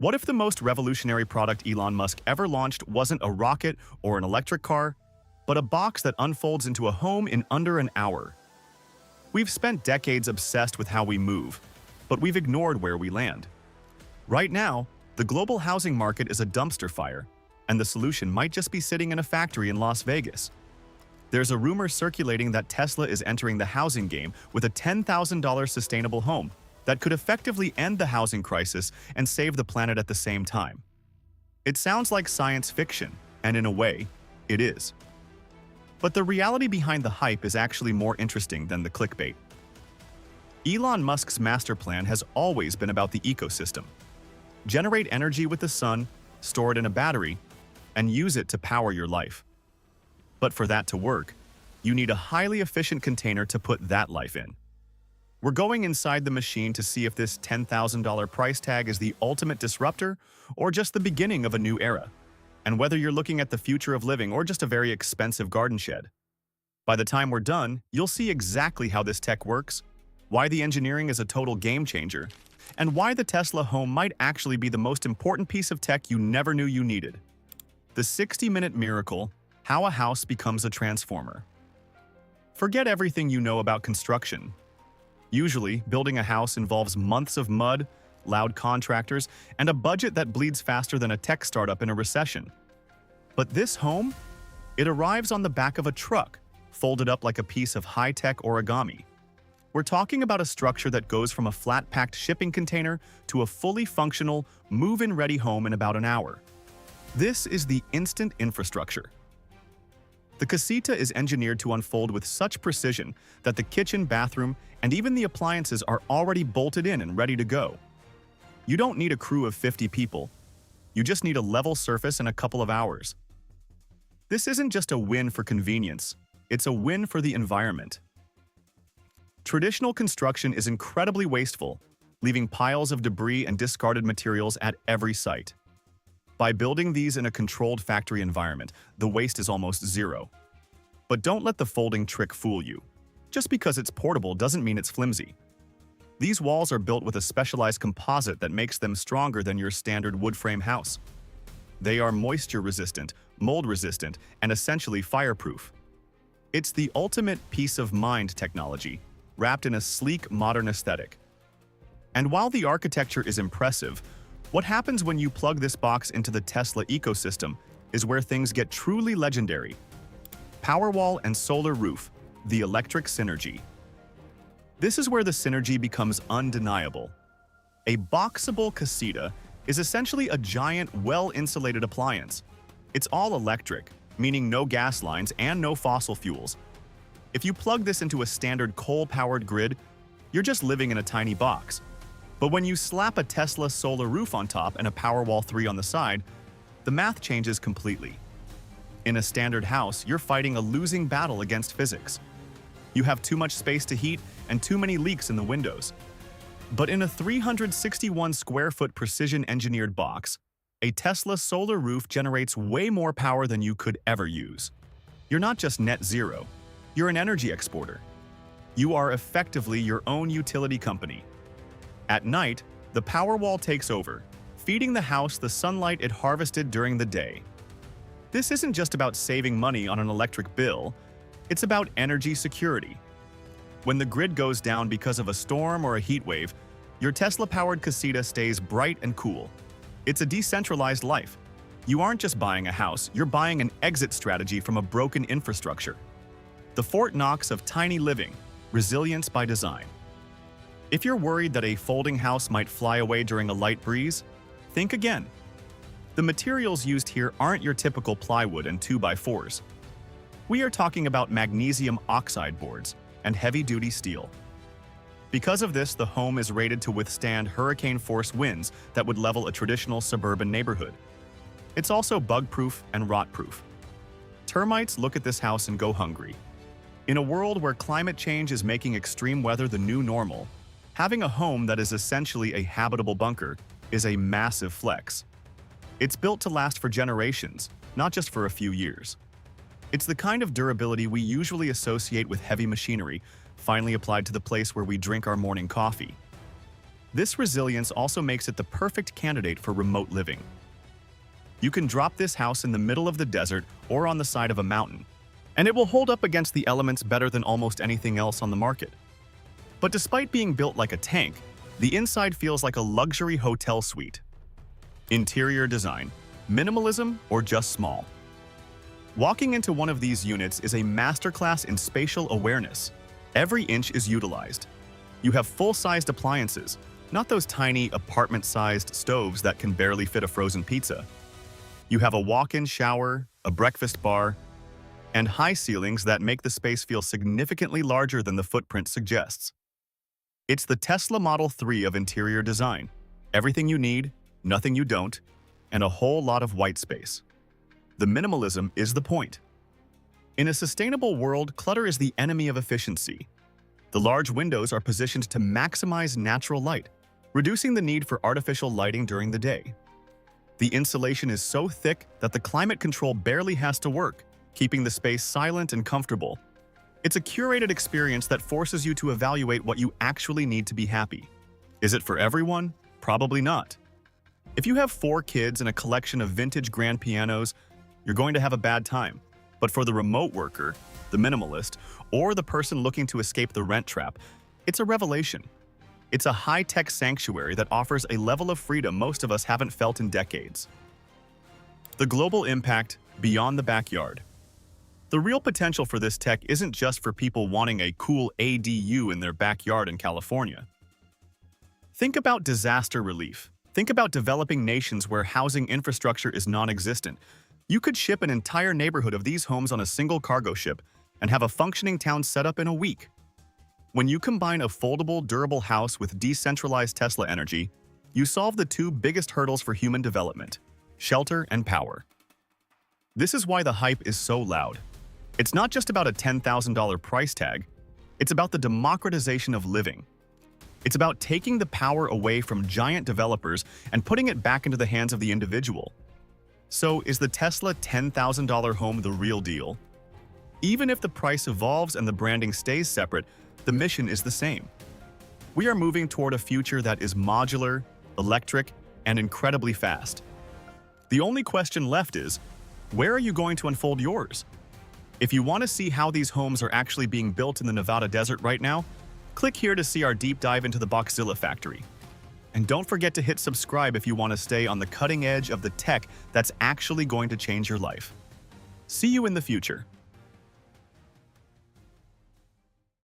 What if the most revolutionary product Elon Musk ever launched wasn't a rocket or an electric car, but a box that unfolds into a home in under an hour? We've spent decades obsessed with how we move, but we've ignored where we land. Right now, the global housing market is a dumpster fire, and the solution might just be sitting in a factory in Las Vegas. There's a rumor circulating that Tesla is entering the housing game with a $10,000 sustainable home that could effectively end the housing crisis and save the planet at the same time. It sounds like science fiction, and in a way, it is. But the reality behind the hype is actually more interesting than the clickbait. Elon Musk's master plan has always been about the ecosystem. Generate energy with the sun, store it in a battery, and use it to power your life. But for that to work, you need a highly efficient container to put that life in. We're going inside the machine to see if this $10,000 price tag is the ultimate disruptor or just the beginning of a new era, and whether you're looking at the future of living or just a very expensive garden shed. By the time we're done, you'll see exactly how this tech works, why the engineering is a total game changer, and why the Tesla home might actually be the most important piece of tech you never knew you needed. The 60-minute miracle: how a house becomes a transformer. Forget everything you know about construction. Usually, building a house involves months of mud, loud contractors, and a budget that bleeds faster than a tech startup in a recession. But this home? It arrives on the back of a truck, folded up like a piece of high-tech origami. We're talking about a structure that goes from a flat-packed shipping container to a fully functional, move-in-ready home in about an hour. This is the instant infrastructure. The Casita is engineered to unfold with such precision that the kitchen, bathroom, and even the appliances are already bolted in and ready to go. You don't need a crew of 50 people. You just need a level surface and a couple of hours. This isn't just a win for convenience, it's a win for the environment. Traditional construction is incredibly wasteful, leaving piles of debris and discarded materials at every site. By building these in a controlled factory environment, the waste is almost zero. But don't let the folding trick fool you. Just because it's portable doesn't mean it's flimsy. These walls are built with a specialized composite that makes them stronger than your standard wood frame house. They are moisture-resistant, mold-resistant, and essentially fireproof. It's the ultimate peace of mind technology, wrapped in a sleek, modern aesthetic. And while the architecture is impressive, what happens when you plug this box into the Tesla ecosystem is where things get truly legendary. Powerwall and solar roof, the electric synergy. This is where the synergy becomes undeniable. A Boxabl Casita is essentially a giant, well-insulated appliance. It's all electric, meaning no gas lines and no fossil fuels. If you plug this into a standard coal-powered grid, you're just living in a tiny box. But when you slap a Tesla solar roof on top and a Powerwall 3 on the side, the math changes completely. In a standard house, you're fighting a losing battle against physics. You have too much space to heat and too many leaks in the windows. But in a 361 square foot precision-engineered box, a Tesla solar roof generates way more power than you could ever use. You're not just net zero, you're an energy exporter. You are effectively your own utility company. At night, the Powerwall takes over, feeding the house the sunlight it harvested during the day. This isn't just about saving money on an electric bill, it's about energy security. When the grid goes down because of a storm or a heat wave, your Tesla-powered Casita stays bright and cool. It's a decentralized life. You aren't just buying a house, you're buying an exit strategy from a broken infrastructure. The Fort Knox of tiny living, resilience by design. If you're worried that a folding house might fly away during a light breeze, think again. The materials used here aren't your typical plywood and 2x4s. We are talking about magnesium oxide boards and heavy-duty steel. Because of this, the home is rated to withstand hurricane-force winds that would level a traditional suburban neighborhood. It's also bug-proof and rot-proof. Termites look at this house and go hungry. In a world where climate change is making extreme weather the new normal, having a home that is essentially a habitable bunker is a massive flex. It's built to last for generations, not just for a few years. It's the kind of durability we usually associate with heavy machinery, finally applied to the place where we drink our morning coffee. This resilience also makes it the perfect candidate for remote living. You can drop this house in the middle of the desert or on the side of a mountain, and it will hold up against the elements better than almost anything else on the market. But despite being built like a tank, the inside feels like a luxury hotel suite. Interior design, minimalism, or just small? Walking into one of these units is a masterclass in spatial awareness. Every inch is utilized. You have full-sized appliances, not those tiny apartment-sized stoves that can barely fit a frozen pizza. You have a walk-in shower, a breakfast bar, and high ceilings that make the space feel significantly larger than the footprint suggests. It's the Tesla Model 3 of interior design. Everything you need, nothing you don't, and a whole lot of white space. The minimalism is the point. In a sustainable world, clutter is the enemy of efficiency. The large windows are positioned to maximize natural light, reducing the need for artificial lighting during the day. The insulation is so thick that the climate control barely has to work, keeping the space silent and comfortable. It's a curated experience that forces you to evaluate what you actually need to be happy. Is it for everyone? Probably not. If you have 4 kids and a collection of vintage grand pianos, you're going to have a bad time. But for the remote worker, the minimalist, or the person looking to escape the rent trap, it's a revelation. It's a high-tech sanctuary that offers a level of freedom most of us haven't felt in decades. The global impact beyond the backyard. The real potential for this tech isn't just for people wanting a cool ADU in their backyard in California. Think about disaster relief. Think about developing nations where housing infrastructure is non-existent. You could ship an entire neighborhood of these homes on a single cargo ship and have a functioning town set up in a week. When you combine a foldable, durable house with decentralized Tesla energy, you solve the 2 biggest hurdles for human development: shelter and power. This is why the hype is so loud. It's not just about a $10,000 price tag, it's about the democratization of living. It's about taking the power away from giant developers and putting it back into the hands of the individual. So, is the Tesla $10,000 home the real deal? Even if the price evolves and the branding stays separate, the mission is the same. We are moving toward a future that is modular, electric, and incredibly fast. The only question left is, where are you going to unfold yours? If you want to see how these homes are actually being built in the Nevada desert right now, click here to see our deep dive into the Boxabl factory. And don't forget to hit subscribe if you want to stay on the cutting edge of the tech that's actually going to change your life. See you in the future.